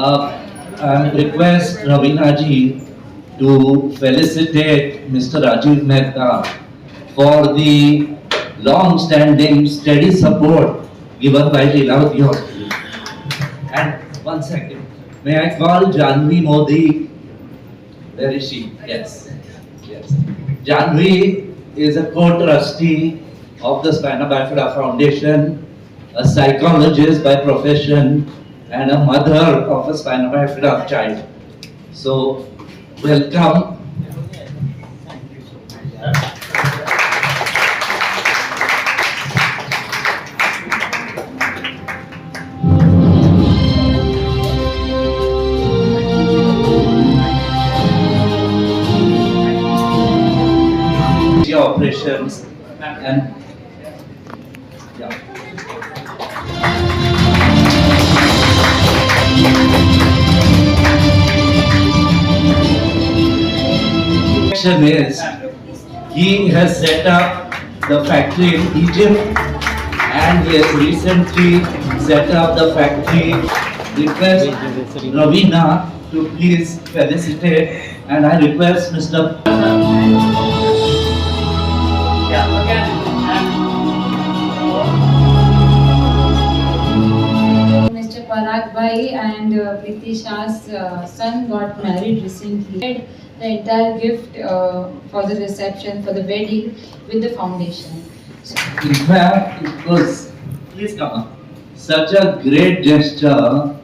I request Ravina ji to felicitate Mr. Rajiv Mehta for the long-standing, steady support given by Leelavati Hospital. And one second, may I call Janvi Modi? Where is she? Yes. Yes. Janvi is a co-trustee of the Spina Bifida Foundation, a psychologist by profession, and a mother of a spina bifida child. So, welcome. Operations and yeah. Is he has set up the factory in Egypt and he has recently set up the factory. Request Ravina to please felicitate and I request Mr. Mr. Parag Bhai and Preeti Shah's son got married recently. The entire gift for the reception, for the wedding with the foundation. In fact, it was please come up, such a great gesture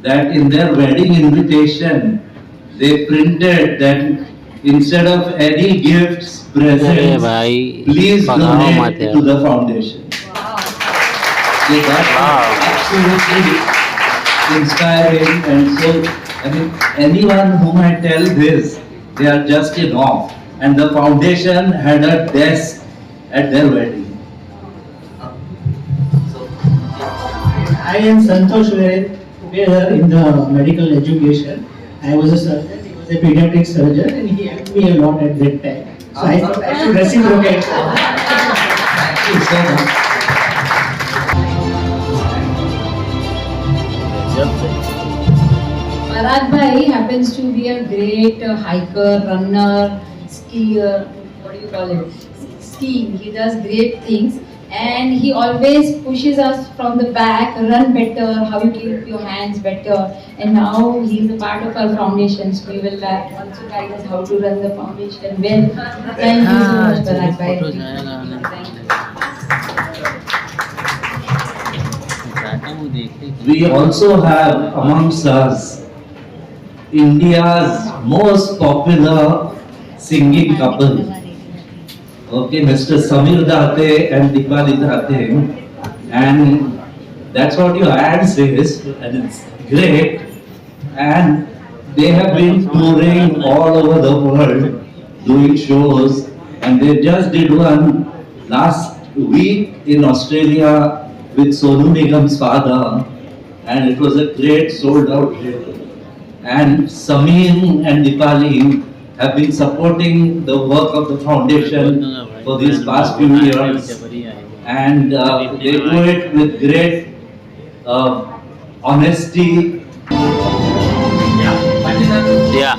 that in their wedding invitation they printed that instead of any gifts, presents, please donate to the foundation. So that's absolutely inspiring, and so I mean anyone whom I tell this, they are just in awe. And the foundation had a desk at their wedding. I am Santosh Vere, together in the medical education. I was a surgeon, he was a pediatric surgeon, and he helped me a lot at that time. So I thought I should reciprocate. Thank you so much. Parag Bhai happens to be a great hiker, runner, skier, what do you call it? Skiing. He does great things and he always pushes us from the back, run better, how you keep your hands better. And now he is a part of our foundation, so we will also guide us how to run the foundation well. Thank you so much, Parag Bhai. Thank you. We also have amongst us India's most popular singing couple. Okay, Mr. Samir Date and Deepali Date. And that's what your ad says, and it's great. And they have been touring all over the world, doing shows, and they just did one last week in Australia with Sonu Nigam's father, and it was a great sold out hit. And Samir and Deepali have been supporting the work of the foundation for these past few years, and they do it with great honesty. Yeah.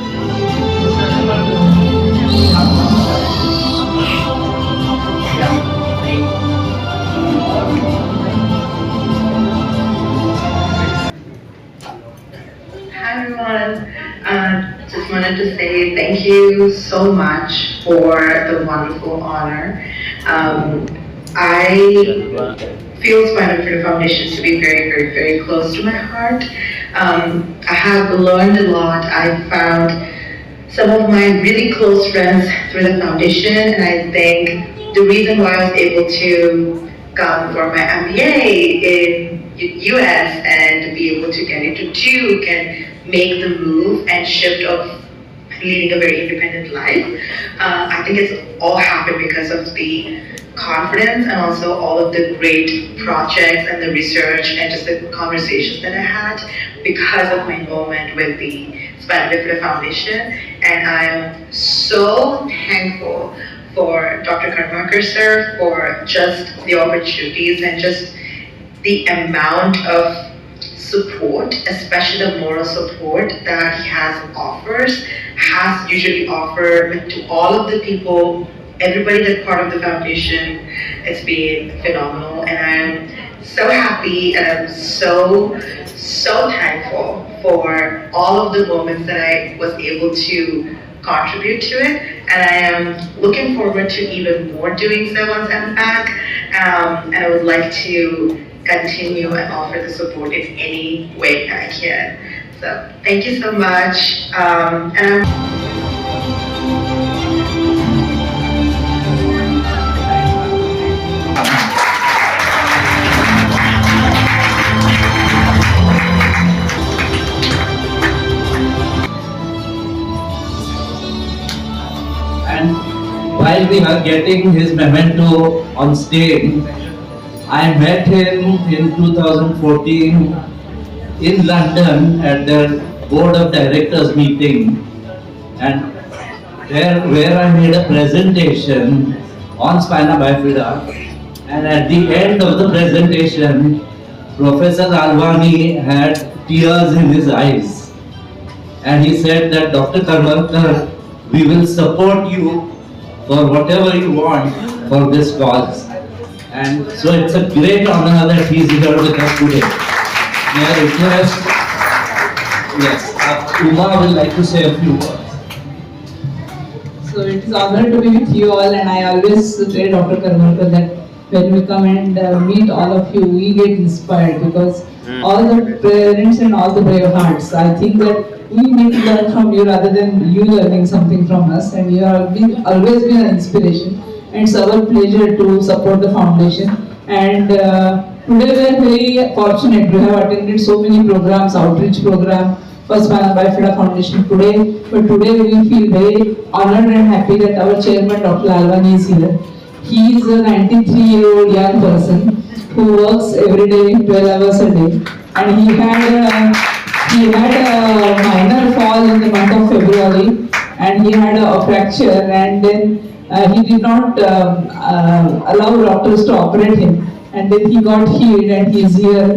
Hi everyone, just wanted to say thank you so much for the wonderful honor. I feel Spina Bifida Foundation to be very, very, very close to my heart. I have learned a lot. I found some of my really close friends through the foundation, and I think the reason why I was able to come for my MBA in US and be able to get into Duke and make the move and shift of leading a very independent life. I think it's all happened because of the confidence and also all of the great projects and the research and just the conversations that I had because of my involvement with the Spina Bifida Foundation. And I'm so thankful for Dr. Karmakar sir for just the opportunities and just the amount of support, especially the moral support that he has usually offered to all of the people, everybody that's part of the foundation. It's been phenomenal, and I'm so happy and I'm so thankful for all of the moments that I was able to contribute to it, and I am looking forward to even more doing so once I'm back. And I would like to continue and offer the support in any way I can. So thank you so much. And I'm And while we are getting his memento on stage, I met him in 2014 in London at their board of directors meeting, and there where I made a presentation on spina bifida, and at the end of the presentation, Professor Alwani had tears in his eyes, and he said that Dr. Karmarkar, we will support you for whatever you want for this cause. And so it's a great honor that he's here with us today. May I request, yes, Uma will like to say a few words. So it is honor to be with you all, and I always say, Dr. Karmarkar, that when we come and meet all of you, we get inspired because all the parents and all the brave hearts, I think that we need to learn from you rather than you learning something from us, and you have always been an inspiration, and it's our pleasure to support the foundation. And today we are very fortunate to have attended so many programs, outreach program for Spina Bifida Foundation today, but today we feel very honored and happy that our chairman Dr. Alwani is here. He is a 93-year-old young person who works every day 12 hours a day, and he had a minor fall in the month of February, and he had a fracture, and then he did not allow doctors to operate him, and then he got healed, and he is here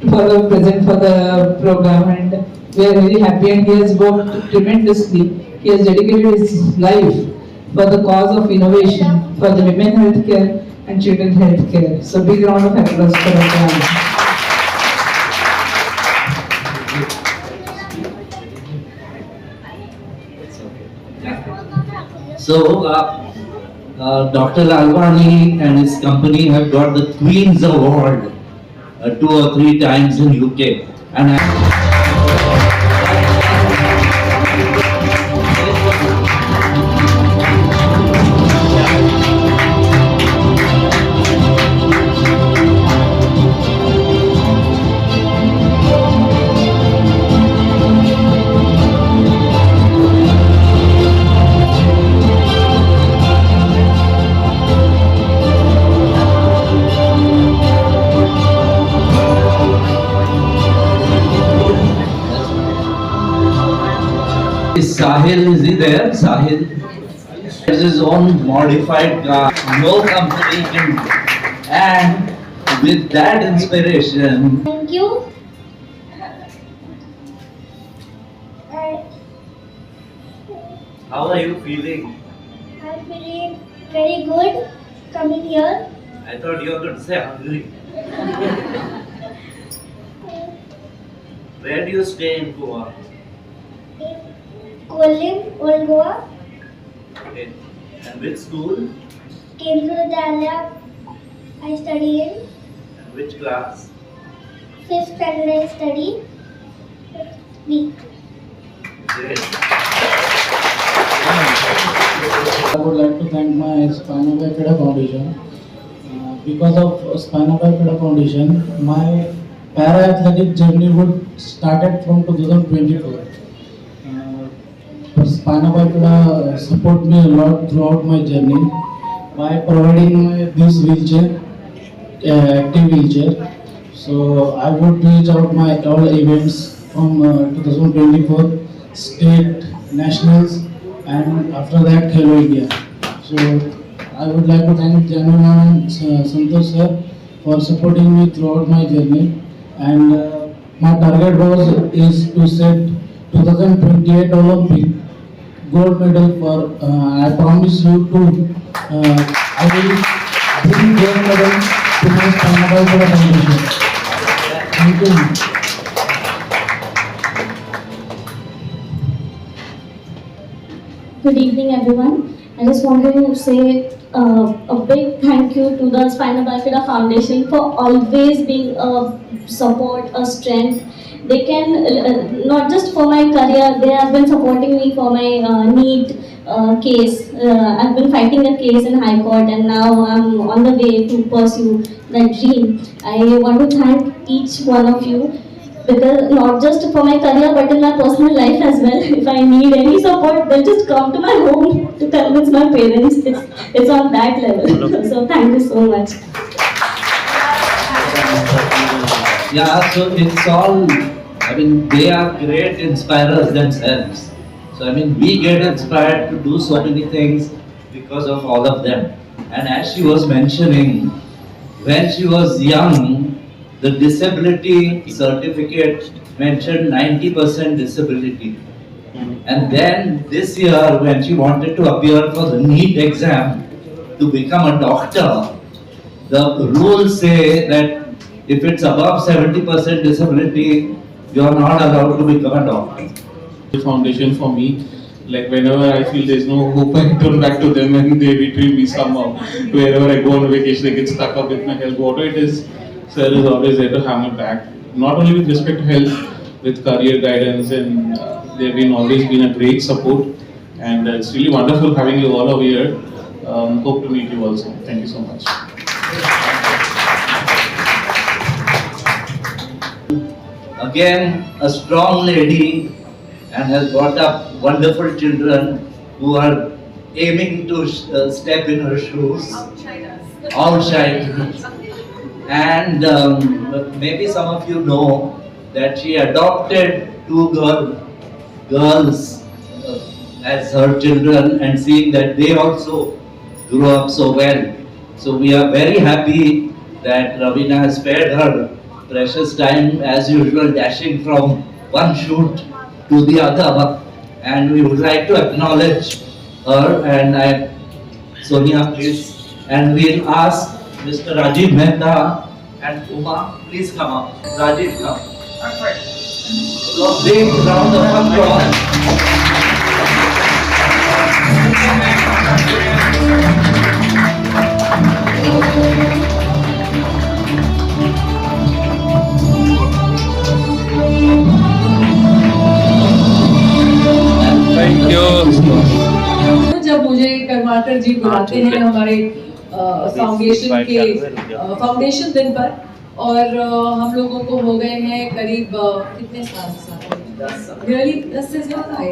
for the present for the program, and we are very happy, and he has worked tremendously. He has dedicated his life for the cause of innovation for the women healthcare and children healthcare. So big round of applause for Dr. Alwani. So, Dr. Alwani and his company have got the Queen's Award 2 or 3 times in UK. And Sahil, is he there? Sahil has his own modified car, no company can do. And with that inspiration, Thank you. I, how are you feeling? I'm feeling very good coming here. I thought you were going to say hungry. Where do you stay in Goa? In Kolim, Old Goa, Okay. And which school? Kendra Vidyalaya. I study in And which class? 5th standard. I study B. Great. I would like to thank my Spina Bifida Foundation. Because of Spina Bifida Foundation, my para-athletic journey would started from 2024. Spina Bifida support me a lot throughout my journey by providing me this wheelchair, active wheelchair. So I would reach out my all events from 2024, state, nationals, and after that Khelo India. So I would like to thank Janana and Santosh sir for supporting me throughout my journey, and My target is to set 2028 Olympic gold medal for. I promise you to. I will bring gold medal to my Spina Bifida Foundation. Thank you. Good evening, everyone. I just wanted to say a big thank you to the Spina Bifida Foundation for always being a support, a strength. They can, not just for my career, they have been supporting me for my NEET case. I've been fighting a case in High Court and now I'm on the way to pursue that dream. I want to thank each one of you, because not just for my career but in my personal life as well. If I need any support, they'll just come to my home to convince my parents. It's on that level. So thank you so much. Yeah, so it's all, I mean, they are great inspirers themselves. So, I mean, we get inspired to do so many things because of all of them. And as she was mentioning, when she was young, the disability certificate mentioned 90% disability. And then this year, when she wanted to appear for the NEET exam to become a doctor, the rules say that if it's above 70% disability, you are not allowed to become a doctor. The foundation for me, like whenever I feel there's no hope, I turn back to them and they retrieve me somehow. Wherever I go on vacation, I get stuck up with my health. Whatever it is, sir is always there to have my back. Not only with respect to health, with career guidance, and they've been always been a great support. And it's really wonderful having you all over here. Hope to meet you also. Thank you so much. Again, a strong lady and has brought up wonderful children who are aiming to step in her shoes. Outshine us. And maybe some of you know that she adopted two girls as her children, and seeing that they also grew up so well. So we are very happy that Ravina has spared her precious time, as usual, dashing from one shoot to the other, and we would like to acknowledge her. And Sonia, please, and we'll ask Mr. Rajiv Mehta and Uma, please come up. Rajiv, come. So big round of applause. Thank you. जब मुझे करमाकर जी बुलाते हैं हमारे foundation के foundation दिन पर, और हम लोगों को हो गए हैं करीब कितने साल रियली 10 से ज्यादा आई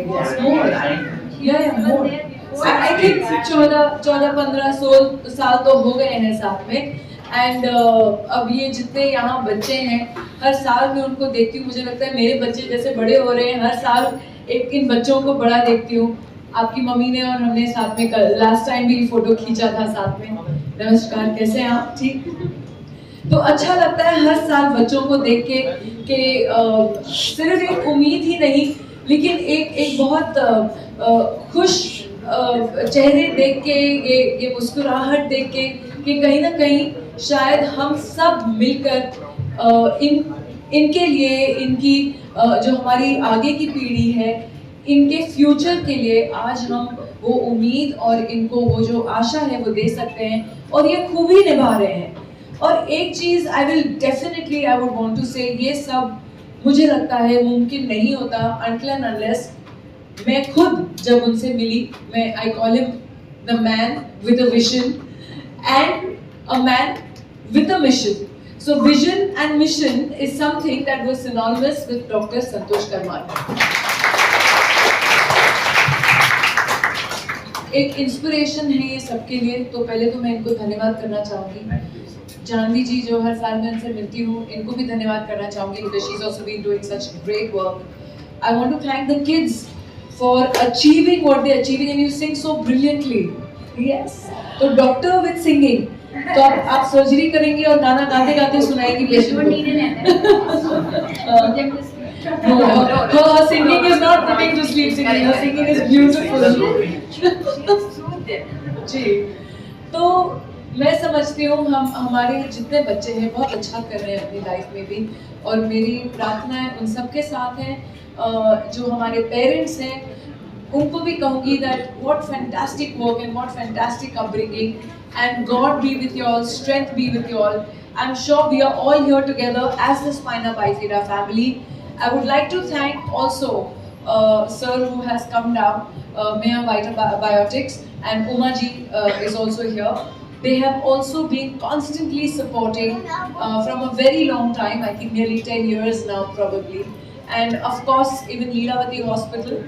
थिंक 14-15 साल तो हो गए हैं साथ में। एंड अब ये जितने यहाँ बच्चे हैं, हर साल मैं उनको देखती हूँ, मुझे लगता है मेरे बच्चे जैसे बड़े हो रहे हैं। हर साल एक इन बच्चों को बड़ा देखती हूँ। आपकी मम्मी ने और हमने साथ में लास्ट टाइम भी फोटो खींचा था साथ में। नमस्कार, कैसे हैं आप? ठीक। तो अच्छा लगता है हर साल बच्चों को देख के कि सिर्फ एक उम्मीद ही नहीं, लेकिन एक बहुत खुश चेहरे देख के, ये मुस्कुराहट देख के कि कहीं ना कहीं शायद हम सब मिलकर इनके लिए, इनकी जो हमारी आगे की पीढ़ी है, इनके फ्यूचर के लिए आज हम वो उम्मीद और इनको वो जो आशा है वो दे सकते हैं, और ये खूबी निभा रहे हैं। और एक चीज़ आई वुड वांट टू से, ये सब मुझे लगता है मुमकिन नहीं होता until and unless मैं खुद जब उनसे मिली, मैं I call him the man with a vision and a man with a mission. So vision and mission is something that was synonymous with Dr. Santosh Karmarkar. एक इंस्पिरेशन है ये सबके लिए। तो पहले तो मैं इनको धन्यवाद करना चाहूँगी। जानवी जी जो हर साल मैं उनसे मिलती हूँ, इनको भी धन्यवाद करना चाहूँगी because she's also been doing such great work. I want to thank the kids for achieving what they're achieving, and you sing so brilliantly. Yes. So doctor with singing, तो आप सर्जरी करेंगी और गाना गाते गाते सुनाएंगी पेशेंट को। Singing is not putting to sleep. Singing is beautiful. जी, तो मैं समझती हूँ हमारे जितने बच्चे हैं बहुत अच्छा कर रहे हैं अपनी लाइफ में भी, और मेरी प्रार्थना है उन सबके साथ है। जो हमारे पेरेंट्स हैं उनको भी कहूँगी that what fantastic work and what fantastic upbringing, and God be with you all, strength be with you all. I'm sure we are all here together as the Spina Bifida family. I would like to thank also sir who has come down, Mayor Vita Biotics, and Uma ji is also here. They have also been constantly supporting from a very long time, I think nearly 10 years now probably. And of course even Leelavati Hospital,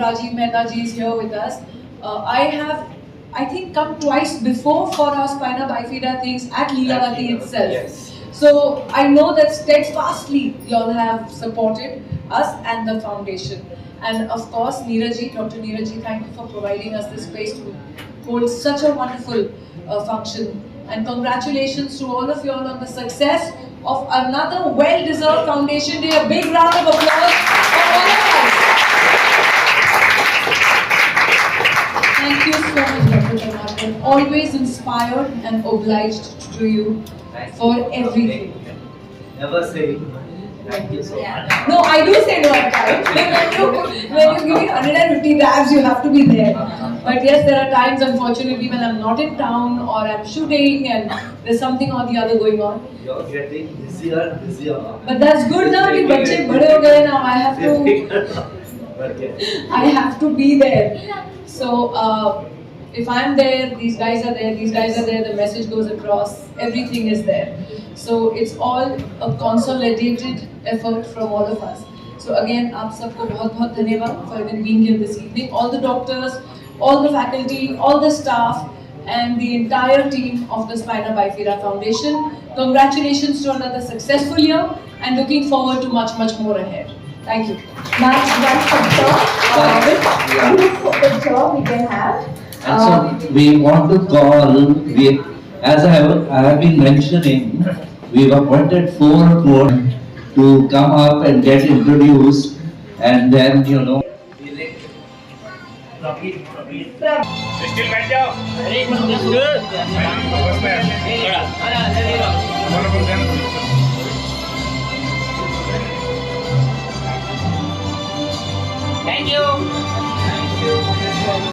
Rajiv Mehta ji is here with us. I think come twice before for our Spina Bifida things at Leelavati itself. Yes. So I know that steadfastly you all have supported us and the foundation. And of course Neeraj ji, Dr. Neeraj ji, thank you for providing us this space to hold such a wonderful function. And congratulations to all of you all on the success of another well-deserved foundation day. A big round of applause for all of us. Thank you so much, Dr. Karnarkar. Always inspired and obliged to you for everything. Never say thank you so much. No, I do say no at times. When you give me 150 grams, you have to be there. But yes, there are times, unfortunately, when I'm not in town or I'm shooting and there's something or the other going on. You're getting busier. But that's good now. कि बच्चे बड़े हो गए now. But yes. I have to be there. So if I'm there, these guys are there, these guys are there, the message goes across, everything is there. So it's all a consolidated effort from all of us. So again, आप सबको बहुत धन्यवाद for even being here this evening. All the doctors, all the faculty, all the staff, and the entire team of the Spina Bifida Foundation. Congratulations to another successful year, and looking forward to much more ahead. Thank you. That's one picture we can have. And so we want to call, as I have been mentioning, we have appointed 4 more to come up and get introduced, and then Still बैठ जाओ। अरे